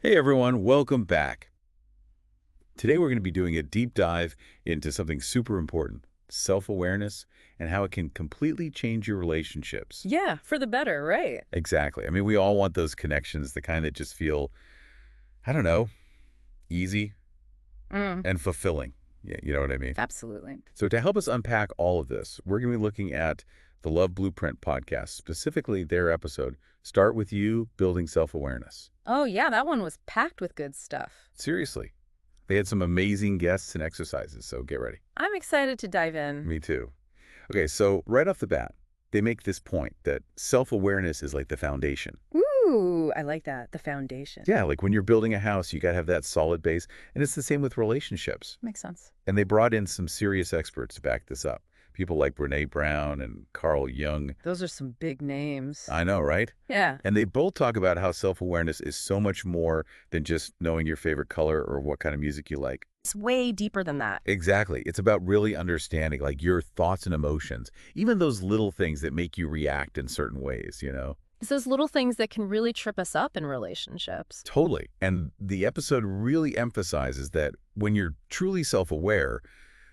Hey everyone, welcome back. Today we're going to be doing a deep dive into something super important, self-awareness and how it can completely change your relationships. Yeah, for the better, right? Exactly. I mean, we all want those connections, the kind that just feel, I don't know, easy Mm, and fulfilling. Yeah, you know what I mean? absolutely. So to help us unpack all of this, we're going to be looking at the Love Blueprint podcast, specifically their episode, Start With You, Building Self-Awareness. Oh, yeah, that one was packed with good stuff. Seriously. They had some amazing guests and exercises, so get ready. I'm excited to dive in. Me too. Okay, so right off the bat, they make this point that self-awareness is like the foundation. Ooh, I like that. The foundation. Yeah, like when you're building a house, you got to have that solid base. And it's the same with relationships. Makes sense. And they brought in some serious experts to back this up. People like Brene Brown and Carl Jung. Those are some big names. I know, right? Yeah. And they both talk about how self-awareness is so much more than just knowing your favorite color or what kind of music you like. It's way deeper than that. Exactly. It's about really understanding like your thoughts and emotions, even those little things that make you react in certain ways. It's those little things that can really trip us up in relationships. Totally. And the episode really emphasizes that when you're truly self-aware,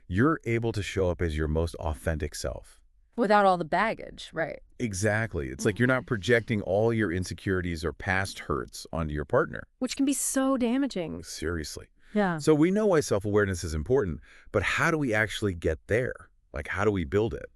you're able to show up as your most authentic self. Without all the baggage, right? Exactly. It's like you're not projecting all your insecurities or past hurts onto your partner. Which can be so damaging. Seriously. Yeah. So we know why self-awareness is important, but how do we actually get there? Like, how do we build it?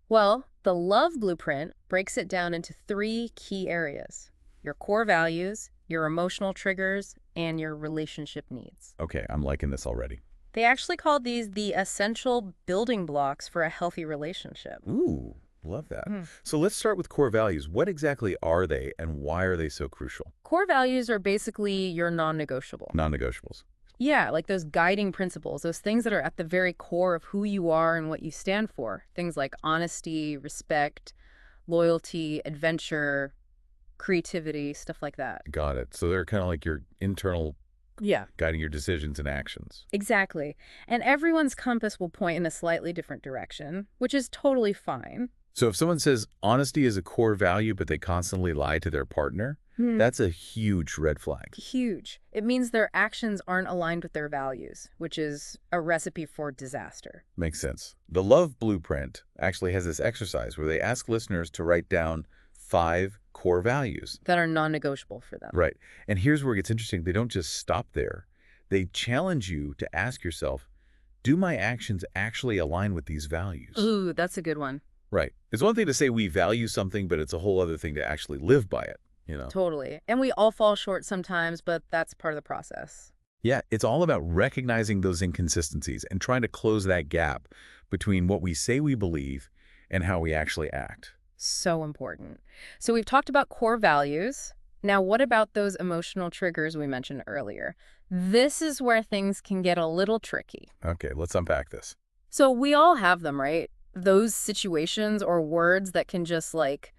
Well, the Love Blueprint breaks it down into three key areas: your core values, your emotional triggers, and your relationship needs. Okay, I'm liking this already. They actually call these the essential building blocks for a healthy relationship. Ooh, love that. Mm. So let's start with core values. What exactly are they and why are they so crucial? Core values are basically your non-negotiable. Non-negotiables. Yeah, like those guiding principles, those things that are at the very core of who you are and what you stand for. Things like honesty, respect, loyalty, adventure, creativity, stuff like that. Got it. So they're kind of like your internal Yeah. guiding your decisions and actions. Exactly. And everyone's compass will point in a slightly different direction, which is totally fine. So if someone says honesty is a core value, but they constantly lie to their partner, that's a huge red flag. Huge. It means their actions aren't aligned with their values, which is a recipe for disaster. Makes sense. The Love Blueprint actually has this exercise where they ask listeners to write down 5 core values. That are non-negotiable for them. Right. And here's where it gets interesting. They don't just stop there. They challenge you to ask yourself, do my actions actually align with these values? Ooh, that's a good one. Right. It's one thing to say we value something, but it's a whole other thing to actually live by it. Totally. And we all fall short sometimes, but that's part of the process. Yeah, it's all about recognizing those inconsistencies and trying to close that gap between what we say we believe and how we actually act. So important. So we've talked about core values. Now, what about those emotional triggers we mentioned earlier? This is where things can get a little tricky. Okay, let's unpack this. So we all have them, right? Those situations or words that can just like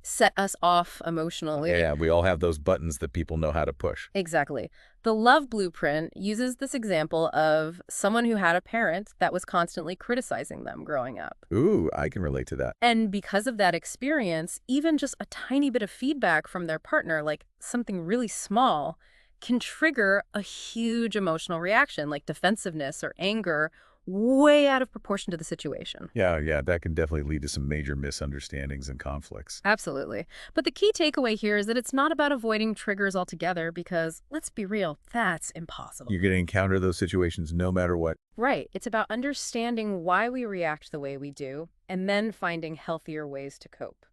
set us off emotionally. Yeah, we all have those buttons that people know how to push. Exactly. The Love Blueprint uses this example of someone who had a parent that was constantly criticizing them growing up. Ooh, I can relate to that. And because of that experience, even just a tiny bit of feedback from their partner, like something really small, can trigger a huge emotional reaction, like defensiveness or anger, way out of proportion to the situation. Yeah, that can definitely lead to some major misunderstandings and conflicts. Absolutely. But the key takeaway here is that it's not about avoiding triggers altogether because, let's be real, that's impossible. You're going to encounter those situations no matter what. Right. It's about understanding why we react the way we do and then finding healthier ways to cope.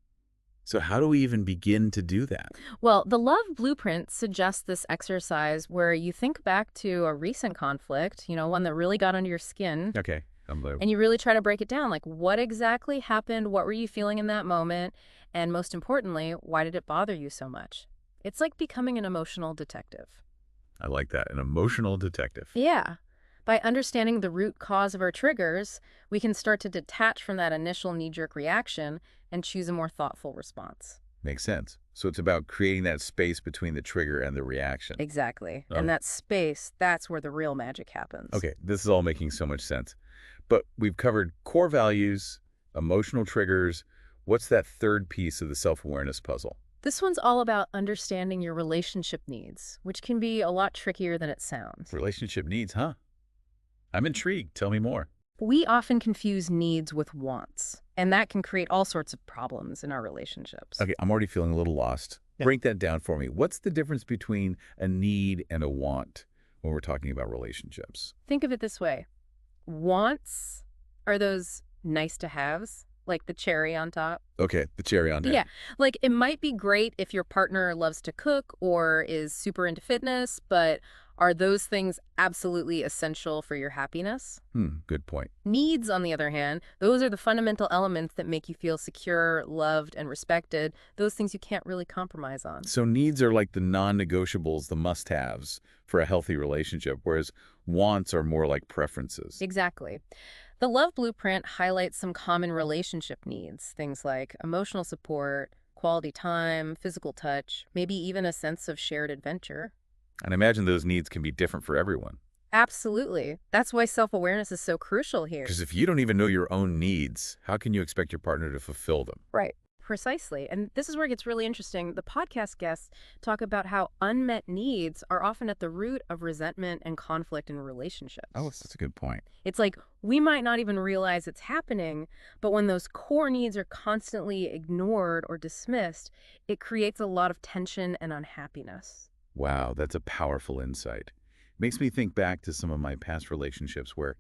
So how do we even begin to do that? Well, the Love Blueprint suggests this exercise where you think back to a recent conflict, one that really got under your skin, Okay, and you really try to break it down. Like, what exactly happened? What were you feeling in that moment? And most importantly, why did it bother you so much? It's like becoming an emotional detective. I like that, an emotional detective. Yeah. By understanding the root cause of our triggers, we can start to detach from that initial knee-jerk reaction and choose a more thoughtful response. Makes sense. So it's about creating that space between the trigger and the reaction. Exactly. Oh. And that space, that's where the real magic happens. Okay, this is all making so much sense. But we've covered core values, emotional triggers. What's that third piece of the self-awareness puzzle? This one's all about understanding your relationship needs, which can be a lot trickier than it sounds. Relationship needs, huh? I'm intrigued. Tell me more. We often confuse needs with wants, and that can create all sorts of problems in our relationships. Okay, I'm already feeling a little lost. Yeah. Break that down for me. What's the difference between a need and a want when we're talking about relationships? Think of it this way. Wants are those nice to haves, like the cherry on top. Okay, the cherry on top. Yeah, like it might be great if your partner loves to cook or is super into fitness, but are those things absolutely essential for your happiness? Good point. Needs, on the other hand, those are the fundamental elements that make you feel secure, loved, and respected. Those things you can't really compromise on. So needs are like the non-negotiables, the must-haves for a healthy relationship, whereas wants are more like preferences. Exactly. The Love Blueprint highlights some common relationship needs, things like emotional support, quality time, physical touch, maybe even a sense of shared adventure. And I imagine those needs can be different for everyone. Absolutely. That's why self-awareness is so crucial here. Because if you don't even know your own needs, how can you expect your partner to fulfill them? Right. Precisely. And this is where it gets really interesting. The podcast guests talk about how unmet needs are often at the root of resentment and conflict in relationships. Oh, that's a good point. It's like we might not even realize it's happening, but when those core needs are constantly ignored or dismissed, it creates a lot of tension and unhappiness. Wow, that's a powerful insight. Makes me think back to some of my past relationships where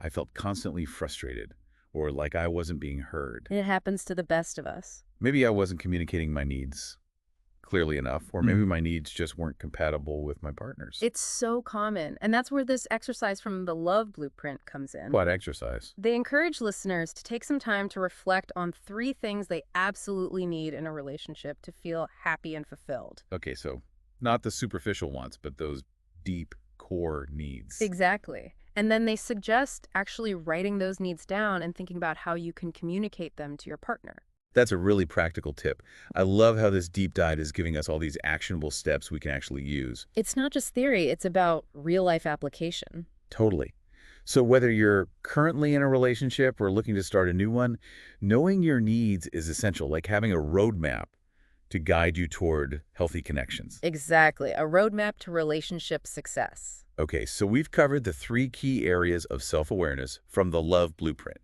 I felt constantly frustrated or like I wasn't being heard. It happens to the best of us. Maybe I wasn't communicating my needs clearly enough, or maybe my needs just weren't compatible with my partner's. It's so common. And that's where this exercise from the Love Blueprint comes in. What exercise? They encourage listeners to take some time to reflect on 3 things they absolutely need in a relationship to feel happy and fulfilled. Okay, so not the superficial ones, but those deep core needs. Exactly. And then they suggest actually writing those needs down and thinking about how you can communicate them to your partner. That's a really practical tip. I love how this deep dive is giving us all these actionable steps we can actually use. It's not just theory, it's about real-life application. Totally. So whether you're currently in a relationship or looking to start a new one, knowing your needs is essential, like having a roadmap to guide you toward healthy connections. Exactly. A roadmap to relationship success. Okay, so we've covered the 3 key areas of self-awareness from the Love Blueprint: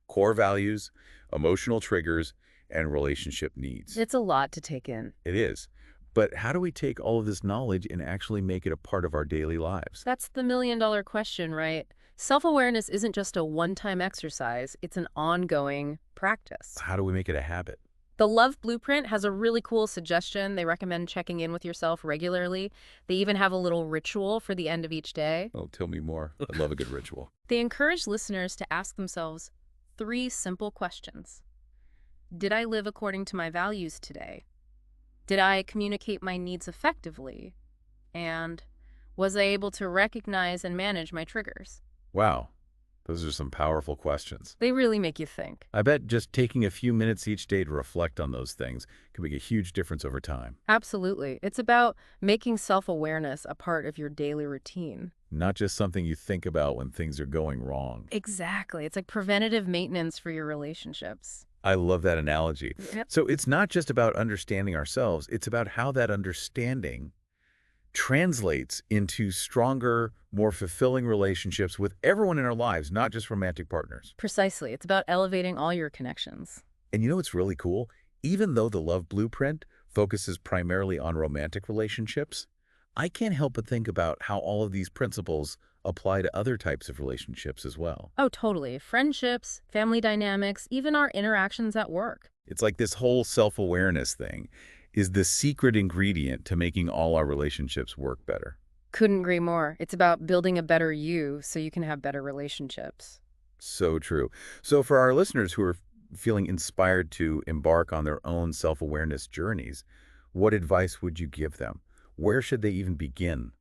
core values, emotional triggers, and relationship needs. It's a lot to take in. It is. But how do we take all of this knowledge and actually make it a part of our daily lives? That's the million-dollar question, right? Self-awareness isn't just a one-time exercise, it's an ongoing practice. How do we make it a habit? The Love Blueprint has a really cool suggestion. They recommend checking in with yourself regularly. They even have a little ritual for the end of each day. Oh, tell me more. I love a good ritual. They encourage listeners to ask themselves 3 simple questions. Did I live according to my values today? Did I communicate my needs effectively? And was I able to recognize and manage my triggers? Wow, those are some powerful questions. They really make you think. I bet just taking a few minutes each day to reflect on those things can make a huge difference over time. Absolutely. It's about making self-awareness a part of your daily routine. Not just something you think about when things are going wrong. Exactly. It's like preventative maintenance for your relationships. I love that analogy. Yep. So it's not just about understanding ourselves, it's about how that understanding translates into stronger, more fulfilling relationships with everyone in our lives, not just romantic partners. Precisely. It's about elevating all your connections. And you know what's really cool? Even though the Love Blueprint focuses primarily on romantic relationships, I can't help but think about how all of these principles apply to other types of relationships as well. Oh, totally. Friendships, family dynamics, even our interactions at work. It's like this whole self-awareness thing is the secret ingredient to making all our relationships work better. Couldn't agree more. It's about building a better you so you can have better relationships. So true. So for our listeners who are feeling inspired to embark on their own self-awareness journeys, what advice would you give them? Where should they even begin?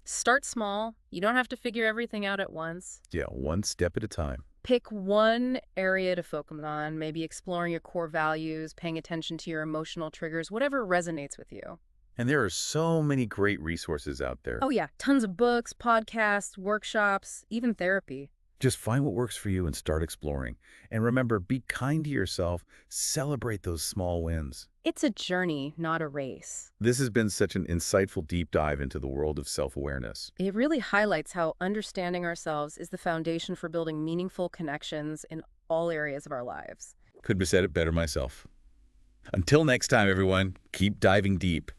Start small. You don't have to figure everything out at once. Yeah, one step at a time. Pick one area to focus on, maybe exploring your core values, paying attention to your emotional triggers, whatever resonates with you. And there are so many great resources out there. Oh yeah, tons of books, podcasts, workshops, even therapy. Just find what works for you and start exploring. And remember, be kind to yourself. Celebrate those small wins. It's a journey, not a race. This has been such an insightful deep dive into the world of self-awareness. It really highlights how understanding ourselves is the foundation for building meaningful connections in all areas of our lives. Couldn't have said it better myself. Until next time, everyone, keep diving deep.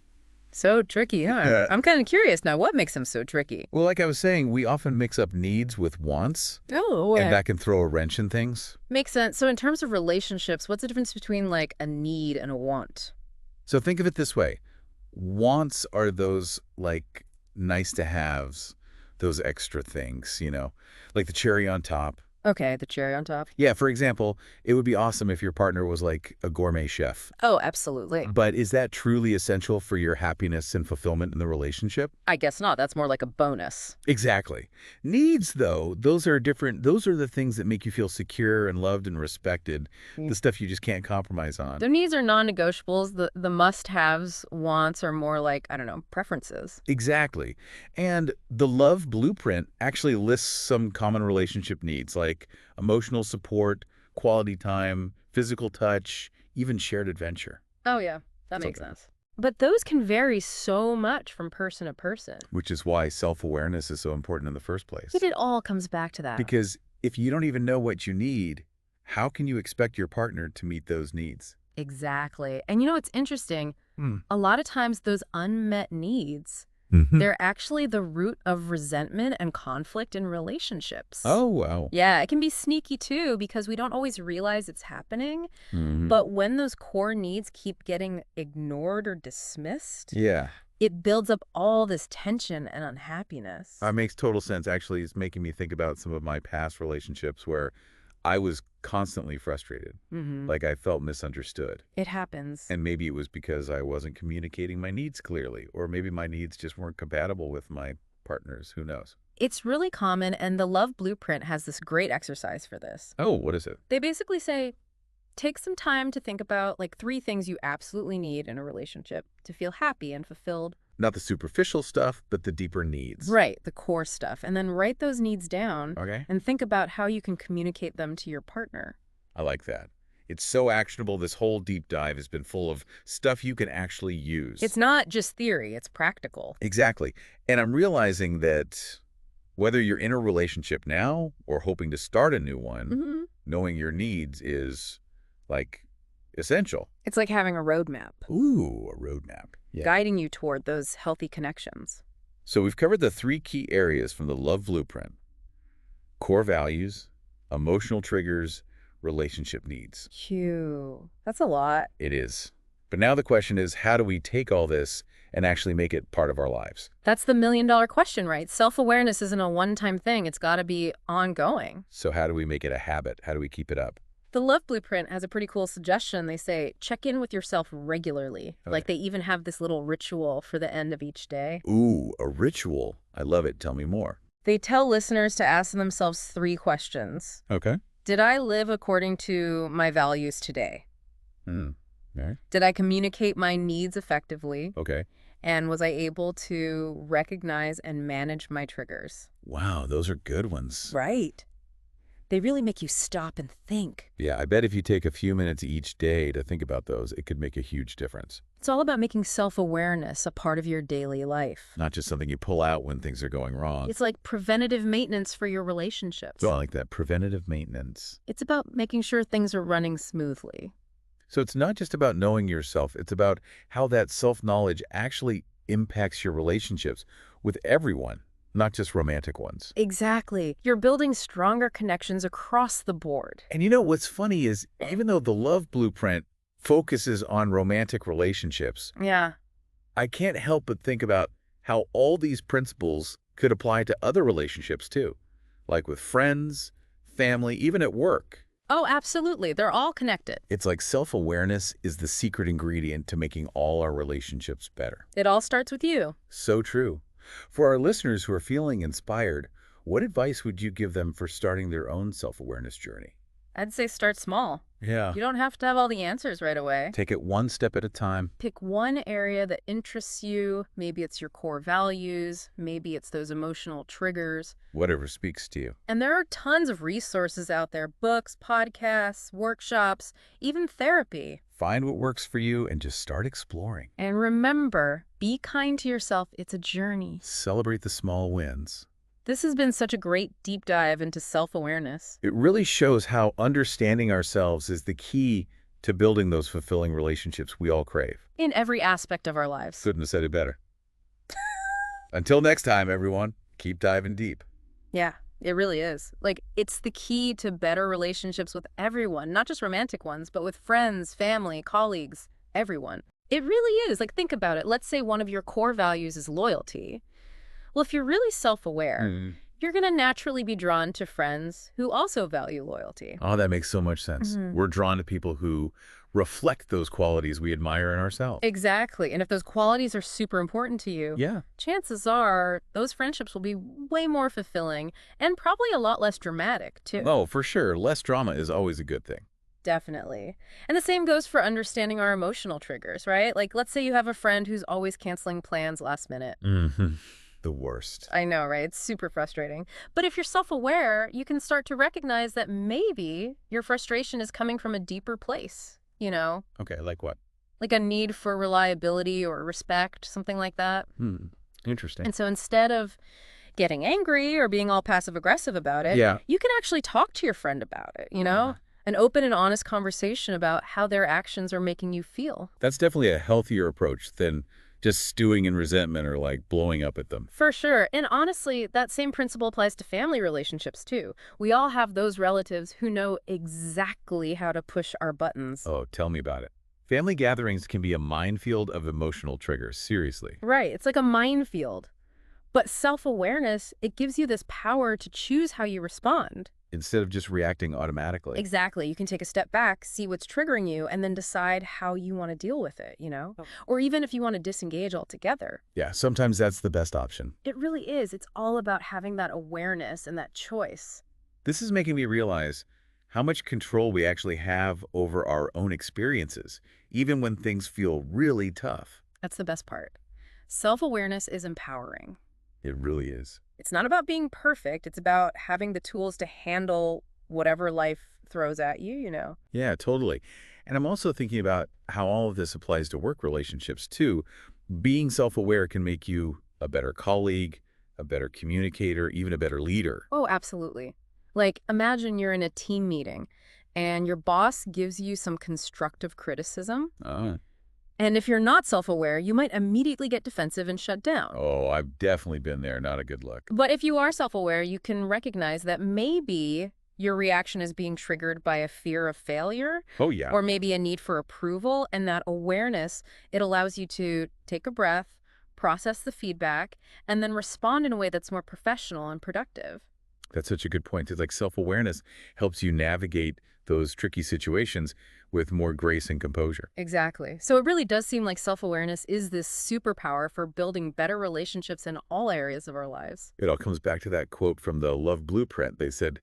So tricky, huh? I'm kind of curious now. What makes them so tricky? Well, like I was saying, we often mix up needs with wants, Oh, and that can throw a wrench in things. makes sense. So in terms of relationships, what's the difference between like a need and a want? So think of it this way. Wants are those, like, nice-to-haves, those extra things, like the cherry on top. Okay, the cherry on top. Yeah, for example, it would be awesome if your partner was like a gourmet chef. Oh, absolutely. But is that truly essential for your happiness and fulfillment in the relationship? I guess not. That's more like a bonus. Exactly. Needs, though, those are different. Those are the things that make you feel secure and loved and respected, the stuff you just can't compromise on. The needs are non-negotiables. The must-haves, wants are more like, I don't know, preferences. Exactly. And the Love Blueprint actually lists some common relationship needs, like emotional support, quality time, physical touch, even shared adventure. Oh, yeah. That So makes good. sense. But those can vary so much from person to person. Which is why self-awareness is so important in the first place. It all comes back to that. Because if you don't even know what you need, how can you expect your partner to meet those needs? Exactly. And it's interesting. Hmm. A lot of times those unmet needs, Mhm. they're actually the root of resentment and conflict in relationships. Oh, wow. Yeah, it can be sneaky too because we don't always realize it's happening. Mhm. But when those core needs keep getting ignored or dismissed, Yeah, it builds up all this tension and unhappiness. that makes total sense. Actually, it's making me think about some of my past relationships where I was constantly frustrated. Like I felt misunderstood. It happens. And maybe it was because I wasn't communicating my needs clearly, or maybe my needs just weren't compatible with my partner's. Who knows? It's really common, and the Love Blueprint has this great exercise for this. Oh, what is it? They basically say, take some time to think about like 3 things you absolutely need in a relationship to feel happy and fulfilled. Not the superficial stuff, but the deeper needs. Right, the core stuff. And then write those needs down Okay. and think about how you can communicate them to your partner. I like that. It's so actionable. This whole deep dive has been full of stuff you can actually use. It's not just theory, it's practical. Exactly. And I'm realizing that whether you're in a relationship now or hoping to start a new one, knowing your needs is, like, essential. It's like having a roadmap, Ooh, a roadmap. Yeah. guiding you toward those healthy connections. So we've covered the 3 key areas from the Love Blueprint: core values, emotional triggers, relationship needs. Phew, that's a lot. It is. But now the question is, how do we take all this and actually make it part of our lives? That's the million-dollar question, right? Self-awareness isn't a one-time thing. It's got to be ongoing. So how do we make it a habit? How do we keep it up? The Love Blueprint has a pretty cool suggestion. They say, check in with yourself regularly. Okay. Like they even have this little ritual for the end of each day. Ooh, a ritual. I love it. Tell me more. They tell listeners to ask themselves 3 questions. Okay. Did I live according to my values today? All right. Did I communicate my needs effectively? Okay. And was I able to recognize and manage my triggers? Wow, those are good ones. Right. They really make you stop and think. Yeah, I bet if you take a few minutes each day to think about those, it could make a huge difference. It's all about making self-awareness a part of your daily life. Not just something you pull out when things are going wrong. It's like preventative maintenance for your relationships. Oh, I like that. Preventative maintenance. It's about making sure things are running smoothly. So it's not just about knowing yourself. It's about how that self-knowledge actually impacts your relationships with everyone, not just romantic ones. Exactly. You're building stronger connections across the board. And what's funny is even though the Love Blueprint focuses on romantic relationships, Yeah. I can't help but think about how all these principles could apply to other relationships too, like with friends, family, even at work. Oh, absolutely. They're all connected. It's like self-awareness is the secret ingredient to making all our relationships better. It all starts with you. So true. For our listeners who are feeling inspired, what advice would you give them for starting their own self-awareness journey? I'd say start small. Yeah. You don't have to have all the answers right away. Take it one step at a time. Pick one area that interests you. Maybe it's your core values. Maybe it's those emotional triggers. Whatever speaks to you. And there are tons of resources out there, books, podcasts, workshops, even therapy. Find what works for you and just start exploring. And remember, be kind to yourself. It's a journey. Celebrate the small wins. This has been such a great deep dive into self-awareness. It really shows how understanding ourselves is the key to building those fulfilling relationships we all crave. In every aspect of our lives. Couldn't have said it better. Until next time, everyone, keep diving deep. Yeah, it really is. Like, it's the key to better relationships with everyone, not just romantic ones, but with friends, family, colleagues, everyone. It really is. Like, think about it. Let's say one of your core values is loyalty. Well, if you're really self-aware, you're going to naturally be drawn to friends who also value loyalty. Oh, that makes so much sense. We're drawn to people who reflect those qualities we admire in ourselves. Exactly. And if those qualities are super important to you, Yeah. chances are those friendships will be way more fulfilling and probably a lot less dramatic, too. Oh, for sure. Less drama is always a good thing. Definitely. And the same goes for understanding our emotional triggers, right? Like, let's say you have a friend who's always canceling plans last minute. The worst. I know, right? It's super frustrating. But if you're self-aware, you can start to recognize that maybe your frustration is coming from a deeper place, you know? Okay, like what? Like a need for reliability or respect, something like that. Interesting. And so instead of getting angry or being all passive-aggressive about it, Yeah. you can actually talk to your friend about it, you know? An open and honest conversation about how their actions are making you feel. That's definitely a healthier approach than just stewing in resentment or like blowing up at them. For sure. And honestly, that same principle applies to family relationships too. We all have those relatives who know exactly how to push our buttons. Oh, tell me about it. Family gatherings can be a minefield of emotional triggers, seriously. Right. It's like a minefield. But self-awareness, it gives you this power to choose how you respond. Instead of just reacting automatically. Exactly. You can take a step back, see what's triggering you, and then decide how you want to deal with it, you know? Or even if you want to disengage altogether. Yeah, sometimes that's the best option. It really is. It's all about having that awareness and that choice. This is making me realize how much control we actually have over our own experiences, even when things feel really tough. That's the best part. Self-awareness is empowering. It really is. It's not about being perfect. It's about having the tools to handle whatever life throws at you, you know? Yeah, totally. And I'm also thinking about how all of this applies to work relationships, too. Being self-aware can make you a better colleague, a better communicator, even a better leader. Oh, absolutely. Like, imagine you're in a team meeting and your boss gives you some constructive criticism. And if you're not self-aware, you might immediately get defensive and shut down. Oh, I've definitely been there. Not a good look. But if you are self-aware, you can recognize that maybe your reaction is being triggered by a fear of failure. Oh, yeah. Or maybe a need for approval. And that awareness, it allows you to take a breath, process the feedback, and then respond in a way that's more professional and productive. That's such a good point. It's like self-awareness helps you navigate those tricky situations with more grace and composure. Exactly. So it really does seem like self-awareness is this superpower for building better relationships in all areas of our lives. It all comes back to that quote from the Love Blueprint. They said,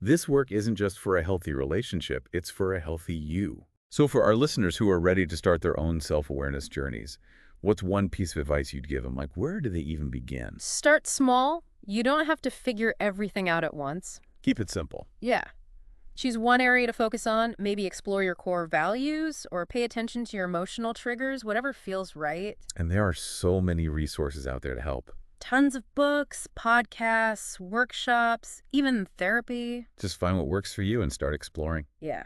"This work isn't just for a healthy relationship, it's for a healthy you." So for our listeners who are ready to start their own self-awareness journeys, what's one piece of advice you'd give them? Like, where do they even begin? Start small. You don't have to figure everything out at once. Keep it simple. Yeah. Choose one area to focus on, maybe explore your core values or pay attention to your emotional triggers, whatever feels right. And there are so many resources out there to help. Tons of books, podcasts, workshops, even therapy. Just find what works for you and start exploring. Yeah.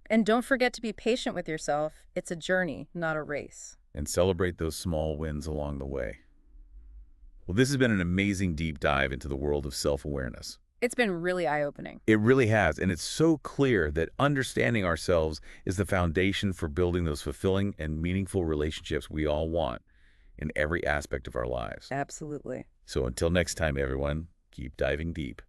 And don't forget to be patient with yourself. It's a journey, not a race. And celebrate those small wins along the way. Well, this has been an amazing deep dive into the world of self-awareness. It's been really eye-opening. It really has, and it's so clear that understanding ourselves is the foundation for building those fulfilling and meaningful relationships we all want in every aspect of our lives. Absolutely. So until next time, everyone, keep diving deep.